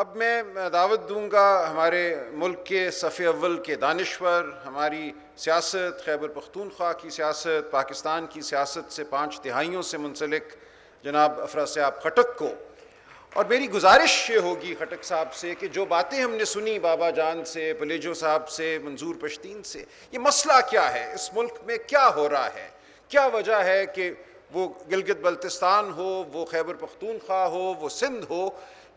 اب میں دعوت دوں گا ہمارے ملک کے صف اول کے دانشور، ہماری سیاست، خیبر پختونخوا کی سیاست، پاکستان کی سیاست سے 5 دہائیوں سے منسلک جناب افراسیاب خٹک کو، اور میری گزارش یہ ہوگی خٹک صاحب سے کہ جو باتیں ہم نے سنی بابا جان سے، پلیجو صاحب سے، منظور پشتین سے، یہ مسئلہ کیا ہے، اس ملک میں کیا ہو رہا ہے، کیا وجہ ہے کہ وہ گلگت بلتستان ہو، وہ خیبر پختونخوا ہو، وہ سندھ ہو،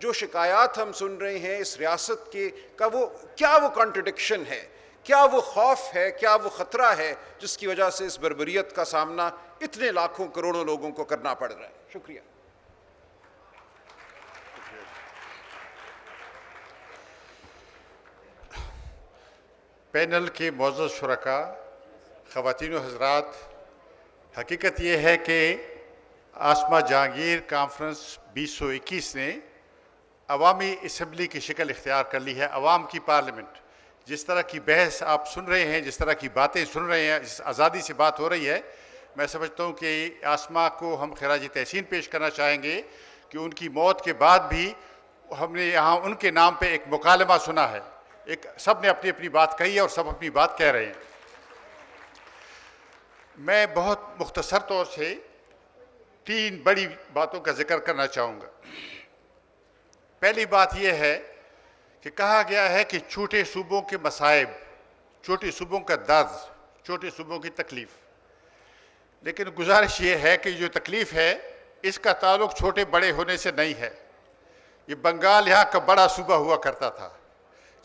جو شکایات ہم سن رہے ہیں اس ریاست کے کا کیا وہ کانٹرڈکشن ہے، کیا وہ خوف ہے، کیا وہ خطرہ ہے جس کی وجہ سے اس بربریت کا سامنا اتنے لاکھوں کروڑوں لوگوں کو کرنا پڑ رہا ہے. شکریہ. پینل کے معزز شرکاء، خواتین و حضرات، حقیقت یہ ہے کہ آسما جہانگیر کانفرنس 2021 نے عوامی اسمبلی کی شکل اختیار کر لی ہے، عوام کی پارلیمنٹ. جس طرح کی بحث آپ سن رہے ہیں، جس طرح کی باتیں سن رہے ہیں، جس آزادی سے بات ہو رہی ہے، میں سمجھتا ہوں کہ آسما کو ہم خراج تحسین پیش کرنا چاہیں گے کہ ان کی موت کے بعد بھی ہم نے یہاں ان کے نام پہ ایک مکالمہ سنا ہے. سب نے اپنی اپنی بات کہی ہے اور سب اپنی بات کہہ رہے ہیں. میں بہت مختصر طور سے 3 بڑی باتوں کا ذکر کرنا چاہوں گا. پہلی بات یہ ہے کہ کہا گیا ہے کہ چھوٹے صوبوں کے مصائب، چھوٹے صوبوں کا درد، چھوٹے صوبوں کی تکلیف. لیکن گزارش یہ ہے کہ جو تکلیف ہے اس کا تعلق چھوٹے بڑے ہونے سے نہیں ہے. یہ بنگال یہاں کا بڑا صوبہ ہوا کرتا تھا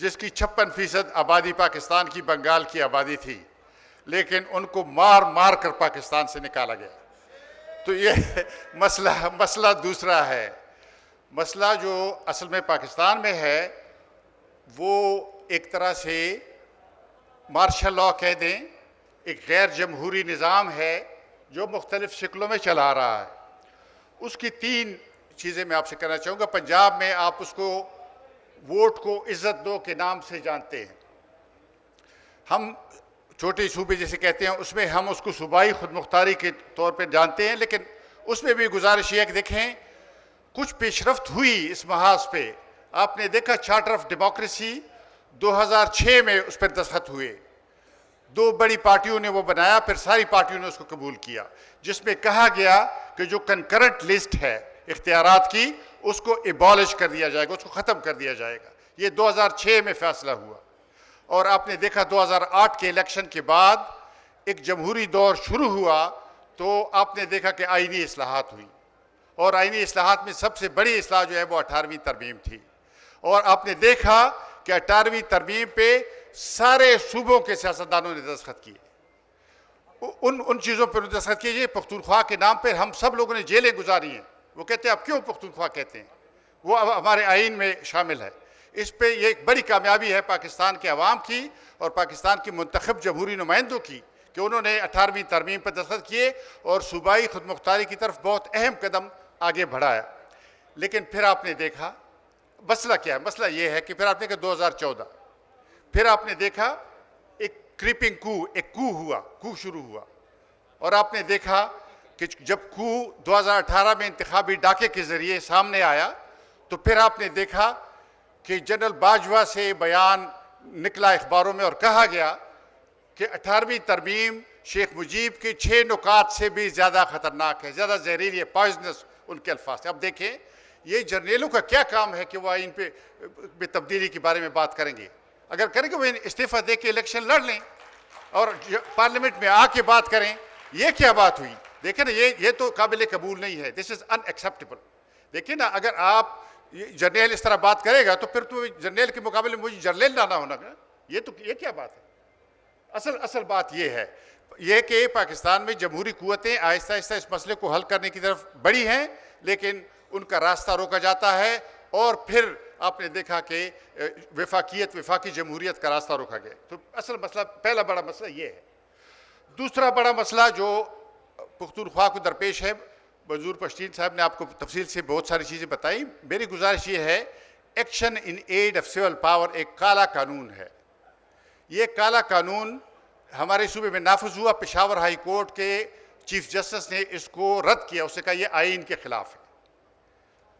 جس کی 56% آبادی پاکستان کی بنگال کی آبادی تھی، لیکن ان کو مار مار کر پاکستان سے نکالا گیا. تو یہ مسئلہ دوسرا ہے. مسئلہ جو اصل میں پاکستان میں ہے وہ ایک طرح سے مارشل لاء کہہ دیں، ایک غیر جمہوری نظام ہے جو مختلف شکلوں میں چلا رہا ہے. اس کی 3 چیزیں میں آپ سے کہنا چاہوں گا. پنجاب میں آپ اس کو ووٹ کو عزت دو کے نام سے جانتے ہیں. ہم چھوٹے صوبے جیسے کہتے ہیں اس میں ہم اس کو صوبائی خود مختاری کے طور پہ جانتے ہیں، لیکن اس میں بھی گزارش یہ ہے کہ دیکھیں کچھ پیش رفت ہوئی اس محاذ پہ. آپ نے دیکھا چارٹر آف ڈیموکریسی 2006 میں اس پر دستخط ہوئے. 2 بڑی پارٹیوں نے وہ بنایا، پھر ساری پارٹیوں نے اس کو قبول کیا، جس میں کہا گیا کہ جو کنکرنٹ لسٹ ہے اختیارات کی اس کو ایبالش کر دیا جائے گا، اس کو ختم کر دیا جائے گا. یہ 2006 میں فیصلہ ہوا. اور آپ نے دیکھا 2008 کے الیکشن کے بعد ایک جمہوری دور شروع ہوا تو آپ نے دیکھا کہ آئینی اصلاحات ہوئی، اور آئینی اصلاحات میں سب سے بڑی اصلاح جو ہے وہ 18ویں ترمیم تھی. اور آپ نے دیکھا کہ 18ویں ترمیم پہ سارے صوبوں کے سیاستدانوں نے دستخط کیے. ان چیزوں پر دستخط کیے. پختونخوا کے نام پر ہم سب لوگوں نے جیلیں گزاری ہیں. وہ کہتے ہیں آپ کیوں پختونخوا کہتے ہیں؟ وہ اب ہمارے آئین میں شامل ہے. اس پہ یہ ایک بڑی کامیابی ہے پاکستان کے عوام کی اور پاکستان کی منتخب جمہوری نمائندوں کی کہ انہوں نے 18ویں ترمیم پر دستخط کیے اور صوبائی خود مختاری کی طرف بہت اہم قدم آگے بڑھایا. لیکن پھر آپ نے دیکھا مسئلہ کیا ہے. مسئلہ یہ ہے کہ پھر آپ نے کہا 2014 پھر آپ نے دیکھا ایک کریپنگ ایک کو شروع ہوا. اور آپ نے دیکھا کہ جب 2018 میں انتخابی ڈاکے کے ذریعے سامنے آیا تو پھر آپ نے دیکھا کہ جنرل باجوہ سے بیان نکلا اخباروں میں اور کہا گیا کہ 18ویں ترمیم شیخ مجیب کے 6 نکات سے بھی زیادہ خطرناک ہے، زیادہ زہریلی ہے، پوائزنس ان کے الفاظ. اب دیکھیں یہ جرنیلوں کا کیا کام ہے کہ وہ آئین پہ تبدیلی کے بارے میں بات کریں گے؟ اگر کریں گے وہ استعفیٰ دے کے الیکشن لڑ لیں اور پارلیمنٹ میں آ کے بات کریں. یہ کیا بات ہوئی؟ دیکھیں نا یہ تو قابل قبول نہیں ہے. دس از ان ایکسیپٹیبل. دیکھیں نا اگر آپ جرنیل اس طرح بات کرے گا تو پھر تو جرنیل کے مقابلے میں مجھے جرنیل لانا ہونا گا. یہ کیا بات ہے؟ اصل بات یہ ہے یہ کہ پاکستان میں جمہوری قوتیں آہستہ آہستہ اس مسئلے کو حل کرنے کی طرف بڑھی ہیں، لیکن ان کا راستہ روکا جاتا ہے اور پھر آپ نے دیکھا کہ وفاقی جمہوریت کا راستہ روکا گیا. تو اصل مسئلہ پہلا بڑا مسئلہ یہ ہے. دوسرا بڑا مسئلہ جو پختونخوا کو درپیش ہے، منظور پشتین صاحب نے آپ کو تفصیل سے بہت ساری چیزیں بتائیں. میری گزارش یہ ہے action in aid of civil power ایک کالا قانون ہے. یہ کالا قانون ہمارے صوبے میں نافذ ہوا. پشاور ہائی کورٹ کے چیف جسٹس نے اس کو رد کیا. اس نے کہا یہ آئین کے خلاف ہے.